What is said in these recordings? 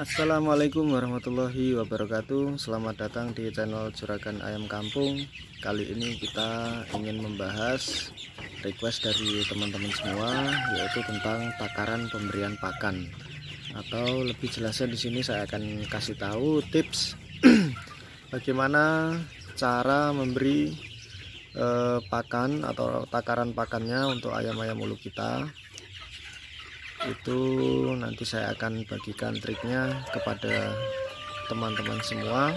Assalamualaikum warahmatullahi wabarakatuh. Selamat datang di channel Juragan Ayam Kampung. Kali ini kita ingin membahas request dari teman-teman semua, yaitu tentang takaran pemberian pakan. Atau lebih jelasnya di sini saya akan kasih tahu tips bagaimana cara memberi pakan atau takaran pakannya untuk ayam-ayam ulu kita. Itu nanti saya akan bagikan triknya kepada teman-teman semua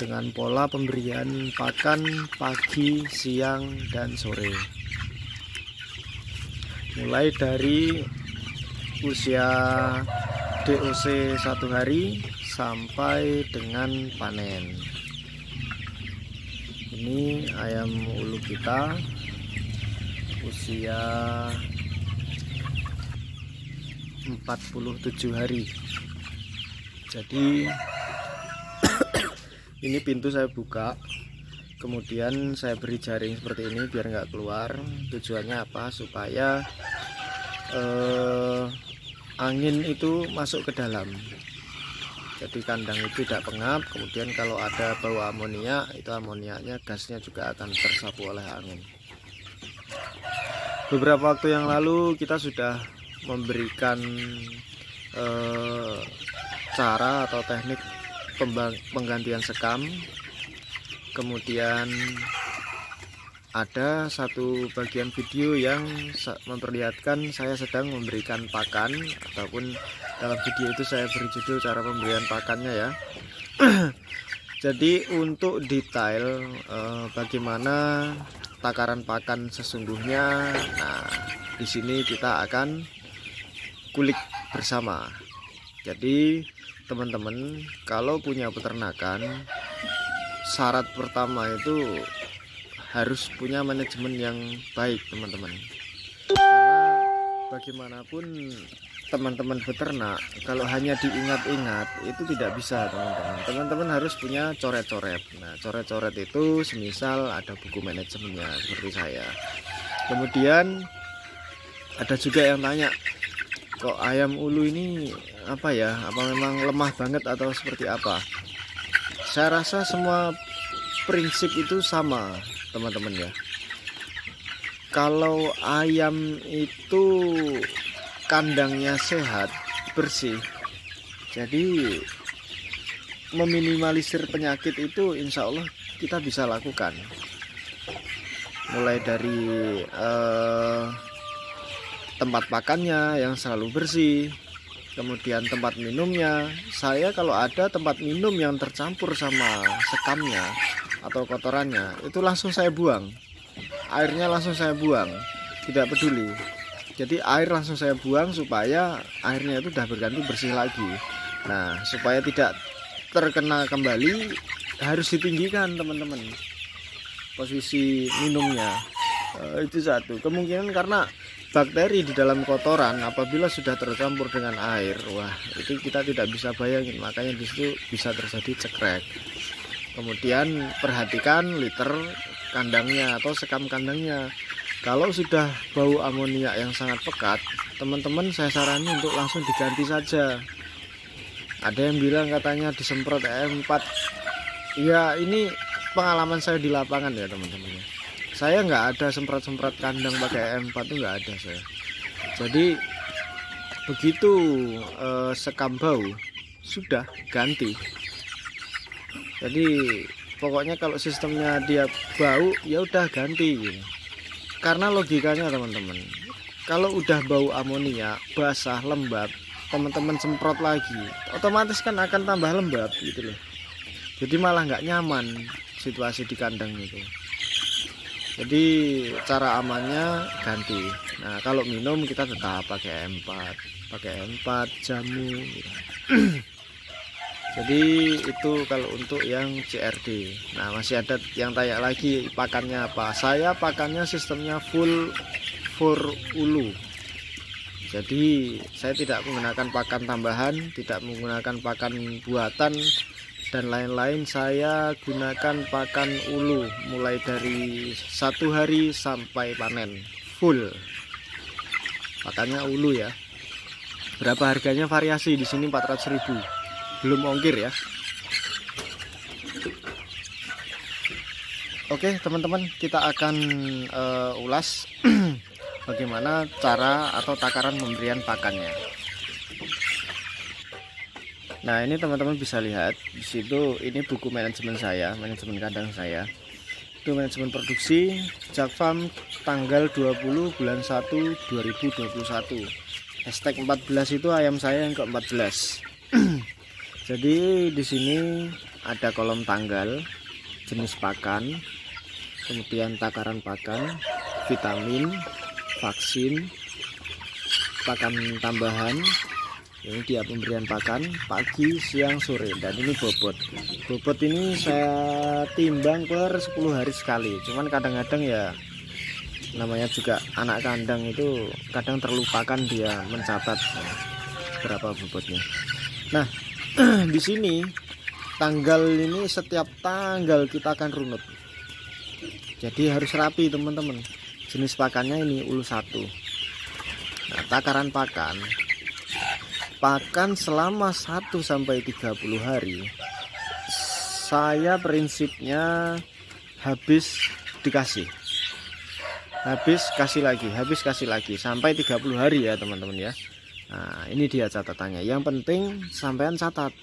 dengan pola pemberian pakan pagi, siang, dan sore, mulai dari usia DOC 1 hari sampai dengan panen. Ini ayam ulu kita usia 47 hari. Jadi ini pintu saya buka, kemudian saya beri jaring seperti ini biar nggak keluar. Tujuannya apa? Supaya angin itu masuk ke dalam, jadi kandang itu tidak pengap. Kemudian kalau ada bau amonia, itu amoniaknya, gasnya juga akan tersapu oleh angin. Beberapa waktu yang lalu kita sudah memberikan cara atau teknik penggantian sekam. Kemudian ada satu bagian video yang memperlihatkan saya sedang memberikan pakan, ataupun dalam video itu saya beri judul cara pemberian pakannya ya. Jadi untuk detail bagaimana takaran pakan sesungguhnya, nah di sini kita akan kulik bersama. Jadi teman-teman, kalau punya peternakan, syarat pertama itu harus punya manajemen yang baik, teman-teman. Karena bagaimanapun teman-teman beternak, kalau hanya diingat-ingat itu tidak bisa, teman-teman. Teman-teman harus punya coret-coret. Nah, coret-coret itu semisal ada buku manajemennya seperti saya. Kemudian ada juga yang tanya, kok ayam ulu ini apa ya, apa memang lemah banget atau seperti apa? Saya rasa semua prinsip itu sama, teman-teman ya. Kalau ayam itu kandangnya sehat, bersih, jadi meminimalisir penyakit itu insya Allah kita bisa lakukan. Mulai dari tempat pakannya yang selalu bersih, kemudian tempat minumnya. Saya kalau ada tempat minum yang tercampur sama sekamnya atau kotorannya, itu langsung saya buang. Airnya langsung saya buang, tidak peduli. Jadi air langsung saya buang supaya airnya itu udah berganti bersih lagi. Nah, supaya tidak terkena kembali, harus ditinggikan, teman-teman, posisi minumnya. Itu satu kemungkinan, karena bakteri di dalam kotoran apabila sudah tercampur dengan air, wah itu kita tidak bisa bayangin. Makanya disitu bisa terjadi cekrek. Kemudian perhatikan liter kandangnya atau sekam kandangnya. Kalau sudah bau amonia yang sangat pekat, teman-teman saya sarani untuk langsung diganti saja. Ada yang bilang katanya disemprot EM4. Ya, ini pengalaman saya di lapangan ya, teman-teman. Saya nggak ada semprot-semprot kandang pakai EM4, itu nggak ada saya. Jadi begitu sekam bau sudah ganti. Jadi pokoknya kalau sistemnya dia bau ya udah ganti gitu. Karena logikanya, teman-teman, kalau udah bau amonia, basah, lembab, teman-teman semprot lagi, otomatis kan akan tambah lembab gitu loh. Jadi malah nggak nyaman situasi di kandang itu. Jadi cara amannya ganti. Nah, kalau minum kita tetap pakai M4 jamu gitu. Jadi itu kalau untuk yang CRD. Nah, masih ada yang tanya lagi pakannya apa. Saya pakannya sistemnya full ulu. Jadi saya tidak menggunakan pakan tambahan, tidak menggunakan pakan buatan dan lain-lain. Saya gunakan pakan ulu mulai dari 1 hari sampai panen full. Pakannya ulu ya. Berapa harganya variasi di sini 400.000. Belum ongkir ya. Oke teman-teman, kita akan ulas bagaimana cara atau takaran pemberian pakannya. Nah ini teman-teman bisa lihat di situ, ini buku manajemen saya, manajemen kandang saya. Itu manajemen produksi Jak Farm tanggal 20 bulan 1 2021. Hashtag 14 itu ayam saya yang ke-14. Jadi di sini ada kolom tanggal, jenis pakan, kemudian takaran pakan, vitamin, vaksin, pakan tambahan. Ini dia pemberian pakan pagi, siang, sore, dan ini bobot. Bobot ini saya timbang per 10 hari sekali. Cuman kadang-kadang ya namanya juga anak kandang itu kadang terlupakan dia mencatat berapa bobotnya. Nah, di sini tanggal ini setiap tanggal kita akan runut. Jadi harus rapi teman-teman. Jenis pakannya ini ulu 1. Nah, takaran pakan selama 1 sampai 30 hari. Saya prinsipnya habis dikasih. Habis kasih lagi sampai 30 hari ya teman-teman ya. Nah, ini dia catatannya. Yang penting sampean catat.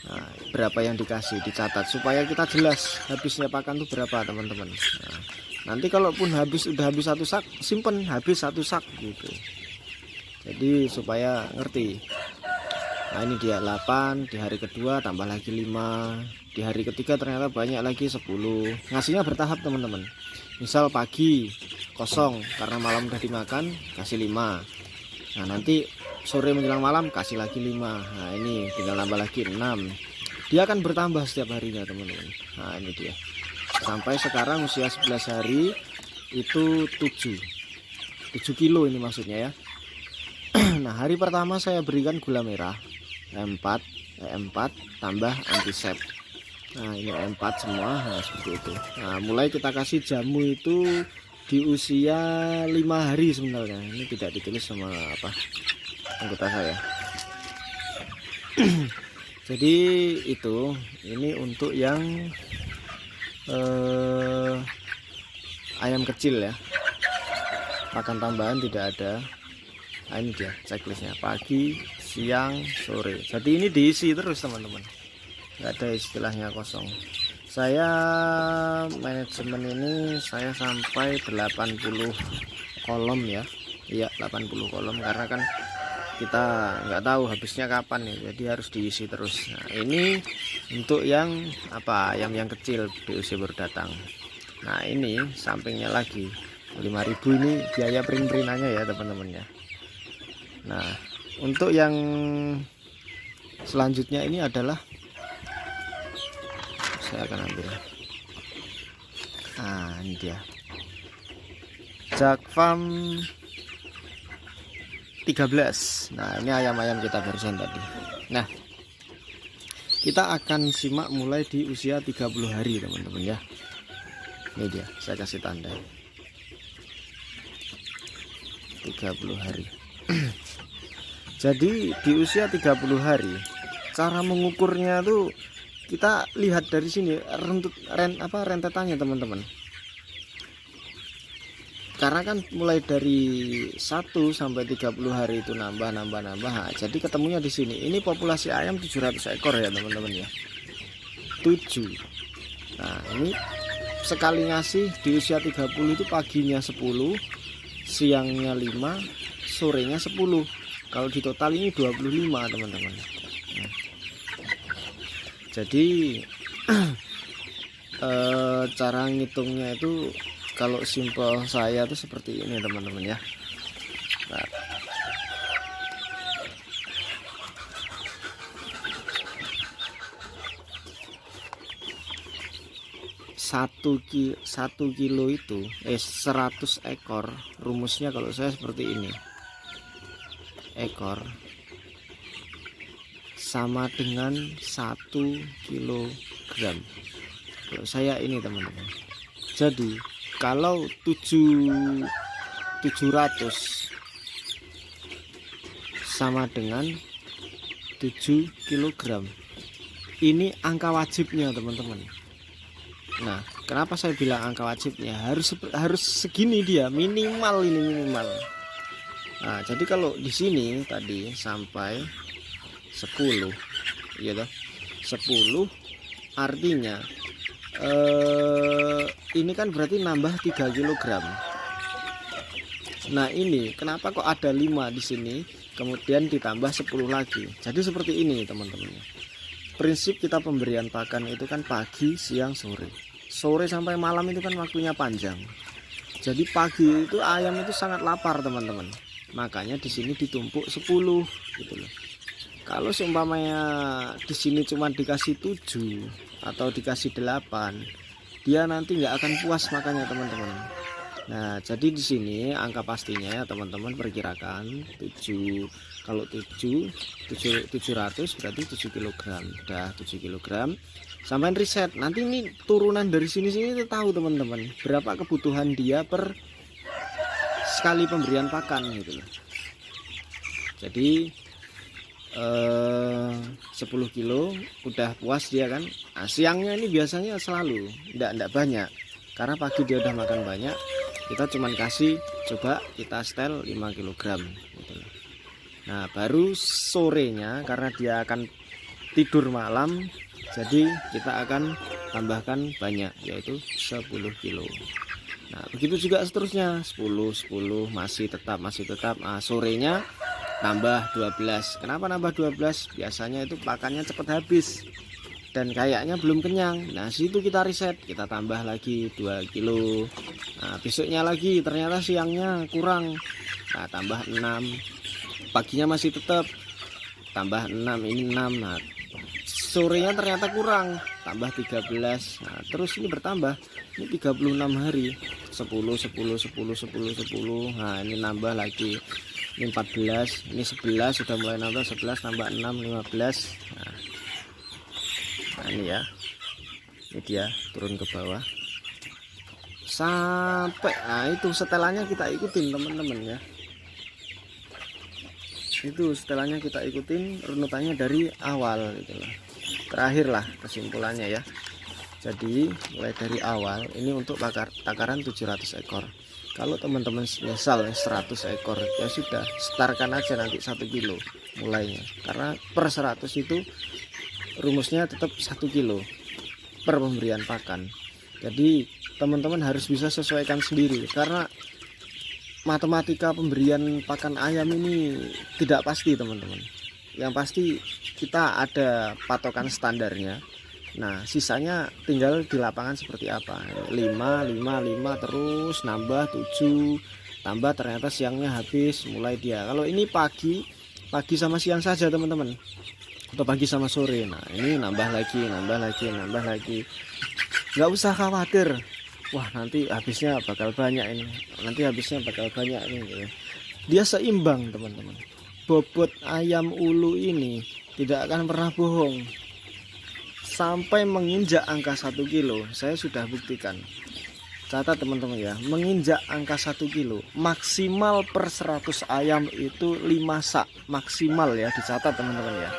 Nah, berapa yang dikasih dicatat supaya kita jelas habisnya pakan itu berapa teman-teman. Nah, nanti kalaupun udah habis 1 sak, simpen habis 1 sak gitu. Jadi supaya ngerti. Nah ini dia 8, di hari kedua tambah lagi 5, di hari ketiga ternyata banyak lagi 10. Ngasihnya bertahap teman-teman. Misal pagi kosong karena malam udah dimakan, kasih 5. Nah nanti sore menjelang malam kasih lagi 5. Nah ini tinggal nambah lagi 6. Dia akan bertambah setiap harinya teman-teman. Nah ini dia. Sampai sekarang usia 11 hari itu 7 kilo ini maksudnya ya. Nah hari pertama saya berikan gula merah M4 tambah antisep. Nah ini M4 semua, nah seperti itu. Nah mulai kita kasih jamu itu di usia 5 hari sebenarnya. Ini tidak ditulis sama anggota saya. Jadi itu, ini untuk yang ayam kecil ya. Pakan tambahan tidak ada. Nah, ini dia checklistnya pagi, siang, sore. Jadi ini diisi terus teman-teman. Nggak ada istilahnya kosong. Saya manajemen ini saya sampai 80 kolom ya. Iya 80 kolom karena kan kita nggak tahu habisnya kapan ya. Jadi harus diisi terus. Nah, ini untuk yang ayam yang kecil di usia baru datang. Nah ini sampingnya lagi 5.000 ini biaya print-printannya ya teman-teman ya. Nah untuk yang selanjutnya ini adalah saya akan ambil. Nah ini dia Jak Farm 13. Nah ini ayam-ayam kita barusan tadi. Nah kita akan simak mulai di usia 30 hari teman-teman ya. Ini dia saya kasih tanda 30 hari. Jadi di usia 30 hari cara mengukurnya tuh kita lihat dari sini rentetannya teman-teman. Karena kan mulai dari 1 sampai 30 hari itu nambah. Nah, jadi ketemunya di sini. Ini populasi ayam 700 ekor ya teman-teman ya. 7. Nah, ini sekali ngasih di usia 30 itu paginya 10, siangnya 5, sorenya 10. Kalau di total ini 25 teman-teman. Nah, jadi cara ngitungnya itu kalau simpel saya tuh seperti ini teman-teman ya. Nah, 1 kilo itu 100 ekor rumusnya kalau saya seperti ini. Ekor sama dengan 1 kilogram. Kalau saya ini teman-teman. Jadi kalau 700 sama dengan 7 kg. Ini angka wajibnya teman-teman. Nah, kenapa saya bilang angka wajibnya? Harus segini dia, minimal ini minimal. Nah, jadi kalau di sini tadi sampai 10, ya toh. 10 artinya ini kan berarti nambah 3 kg. Nah, ini kenapa kok ada 5 di sini, kemudian ditambah 10 lagi. Jadi seperti ini teman-teman. Prinsip kita pemberian pakan itu kan pagi, siang, sore. Sore sampai malam itu kan waktunya panjang. Jadi pagi itu ayam itu sangat lapar teman-teman. Makanya di sini ditumpuk 10 gitu loh. Kalau seumpamanya di sini cuma dikasih 7 atau dikasih 8, dia nanti nggak akan puas makannya teman-teman. Nah, jadi di sini angka pastinya ya teman-teman, perkirakan 7. Kalau 700 berarti 7 kg. Udah 7 kg. Sampai riset. Nanti ini turunan dari sini-sini itu tahu teman-teman berapa kebutuhan dia per sekali pemberian pakan gitu loh. Jadi 10 kilo udah puas dia kan. Nah, siangnya ini biasanya selalu enggak banyak. Karena pagi dia udah makan banyak. Kita cuman kasih, coba kita setel 5 kg gitu. Nah, baru sorenya karena dia akan tidur malam, jadi kita akan tambahkan banyak, yaitu 10 kilo. Nah, begitu juga seterusnya, 10 masih tetap. Nah, sorenya tambah 12. Kenapa nambah 12? Biasanya itu pakannya cepat habis dan kayaknya belum kenyang. Nah, situ kita riset, kita tambah lagi 2 kilo. Nah, besoknya lagi ternyata siangnya kurang. Nah, tambah 6. Paginya masih tetap, tambah 6, ini 6. Nah, sorenya ternyata kurang, tambah 13. Nah, terus ini bertambah. Ini 36 hari. 10. Nah, ini nambah lagi. Ini 14, ini 11, sudah mulai nambah 11, tambah 6, 15. Nah, ini ya, ini dia turun ke bawah sampai, nah itu setelannya kita ikutin teman-teman ya. Itu setelannya kita ikutin runutannya dari awal gitu loh. Terakhir lah kesimpulannya ya. Jadi mulai dari awal ini untuk takaran 700 ekor. Kalau teman-teman misal 100 ekor ya sudah, startkan aja nanti 1 kilo mulainya. Karena per 100 itu rumusnya tetap 1 kilo per pemberian pakan. Jadi teman-teman harus bisa sesuaikan sendiri, karena matematika pemberian pakan ayam ini tidak pasti teman-teman. Yang pasti kita ada patokan standarnya. Nah, sisanya tinggal di lapangan seperti apa. 5 terus nambah 7, tambah ternyata siangnya habis, mulai dia. Kalau ini pagi sama siang saja teman-teman, atau pagi sama sore. Nah, ini nambah lagi. Nggak usah khawatir, wah nanti habisnya bakal banyak ini, gitu. Dia seimbang teman-teman. Bobot ayam ulu ini tidak akan pernah bohong. Sampai menginjak angka 1 kilo, saya sudah buktikan. Catat teman-teman ya, menginjak angka 1 kilo maksimal per 100 ayam itu 5 sak maksimal ya, dicatat teman-teman ya.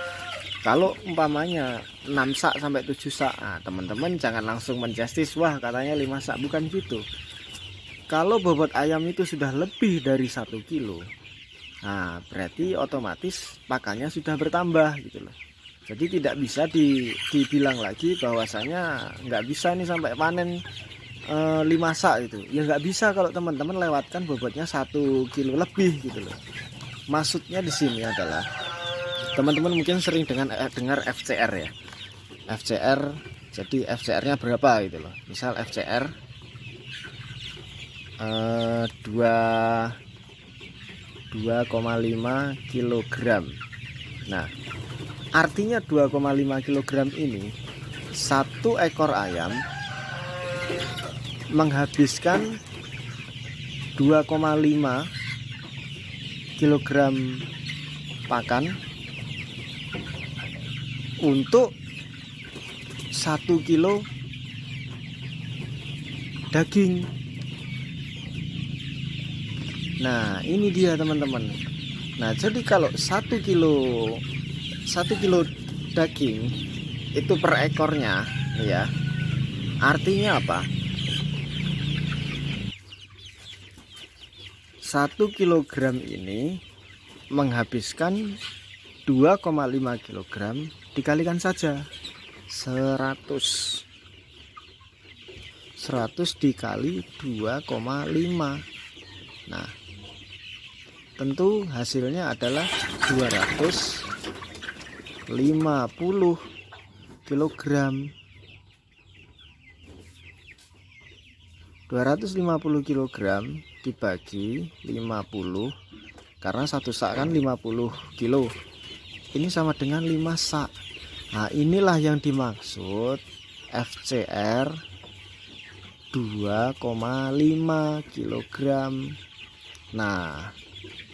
Kalau umpamanya 6 sak sampai 7 sak, nah, teman-teman jangan langsung menjustis, wah katanya 5 sak, bukan gitu. Kalau bobot ayam itu sudah lebih dari 1 kilo, nah berarti otomatis pakannya sudah bertambah gitu loh. Jadi tidak bisa dibilang lagi bahwasanya nggak bisa nih sampai panen 5 sak gitu. Ya nggak bisa kalau teman-teman lewatkan bobotnya 1 kilo lebih gitu loh. Maksudnya di sini adalah teman-teman mungkin sering dengar FCR ya. FCR, jadi FCR-nya berapa gitu loh. Misal FCR 2,5 kg. Nah, artinya 2,5 kg ini satu ekor ayam menghabiskan 2,5 kg pakan untuk 1 kilo daging. Nah, ini dia teman-teman. Nah, jadi kalau 1 kilo daging itu per ekornya ya, artinya apa? 1 kilogram ini menghabiskan 2,5 kilogram, dikalikan saja 100 dikali 2,5. Nah, tentu hasilnya adalah 250 kilogram. 250 kilogram dibagi 50, karena satu sak kan 50 kilo, ini sama dengan 5 sak. Nah, inilah yang dimaksud FCR 2,5 kilogram. Nah,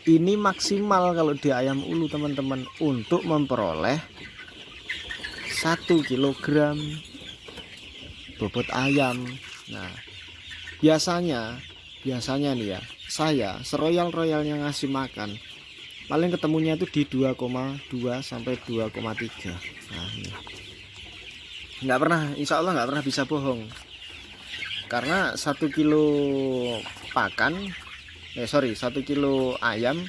ini maksimal kalau di ayam ulu teman-teman untuk memperoleh 1 kilogram bobot ayam. Nah, biasanya nih ya, saya seroyal-royalnya ngasih makan paling ketemunya itu di 2,2 sampai 2,3. Nah, ini nggak pernah, insya Allah nggak pernah bisa bohong, karena 1 kilo pakan 1 kilo ayam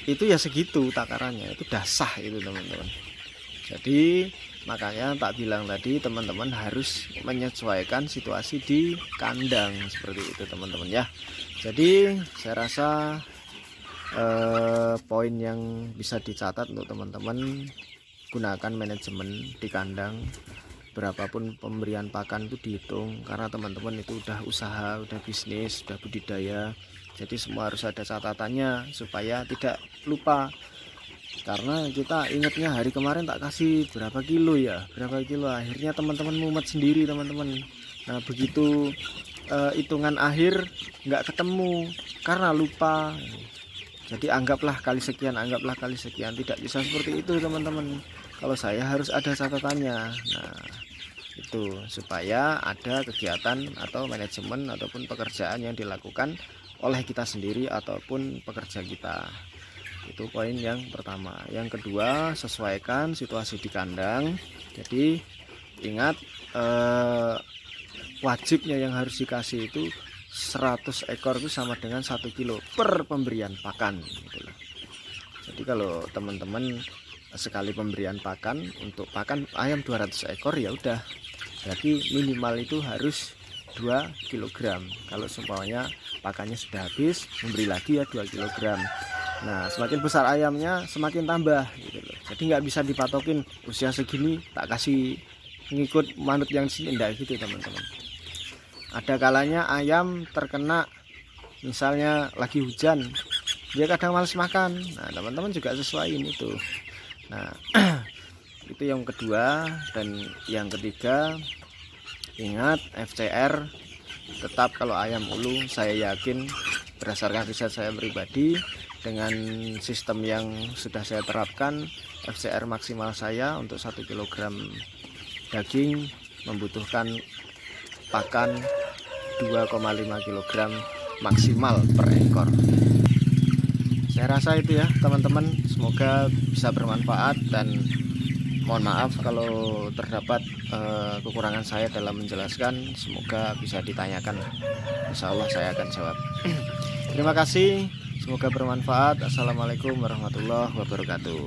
itu ya segitu takarannya, itu dah sah itu teman-teman. Jadi makanya tak bilang tadi, teman-teman harus menyesuaikan situasi di kandang seperti itu teman-teman ya. Jadi saya rasa poin yang bisa dicatat untuk teman-teman, gunakan manajemen di kandang. Berapapun pemberian pakan itu dihitung, karena teman-teman itu udah usaha, udah bisnis, udah budidaya. Jadi semua harus ada catatannya supaya tidak lupa. Karena kita ingatnya hari kemarin tak kasih berapa kilo, akhirnya teman-teman mumet sendiri teman-teman. Nah, begitu hitungan akhir nggak ketemu karena lupa. Jadi anggaplah kali sekian, tidak bisa seperti itu teman-teman. Kalau saya harus ada catatannya. Nah, itu supaya ada kegiatan atau manajemen ataupun pekerjaan yang dilakukan oleh kita sendiri ataupun pekerja kita. Itu poin yang pertama. Yang kedua, sesuaikan situasi di kandang. Jadi ingat, wajibnya yang harus dikasih itu 100 ekor itu sama dengan 1 kilo per pemberian pakan gitu loh. Jadi kalau teman-teman sekali pemberian pakan, untuk pakan ayam 200 ekor ya udah, berarti minimal itu harus 2 kilogram. Kalau semuanya pakannya sudah habis, memberi lagi ya 2 kilogram. Nah, semakin besar ayamnya semakin tambah gitu loh. Jadi nggak bisa dipatokin usia segini tak kasih ngikut manut yang sini, enggak gitu teman-teman. Ada kalanya ayam terkena, misalnya lagi hujan, dia kadang males makan. Nah, teman-teman juga sesuaiin itu. Nah, itu yang kedua. Dan yang ketiga, ingat FCR tetap kalau ayam ulu, saya yakin berdasarkan riset saya pribadi, dengan sistem yang sudah saya terapkan, FCR maksimal saya untuk 1 kilogram daging membutuhkan pakan 2,5 kilogram maksimal per ekor. Saya rasa itu ya teman-teman, semoga bisa bermanfaat, dan mohon maaf kalau terdapat kekurangan saya dalam menjelaskan. Semoga bisa ditanyakan, insya Allah saya akan jawab. Terima kasih, semoga bermanfaat. Assalamualaikum warahmatullahi wabarakatuh.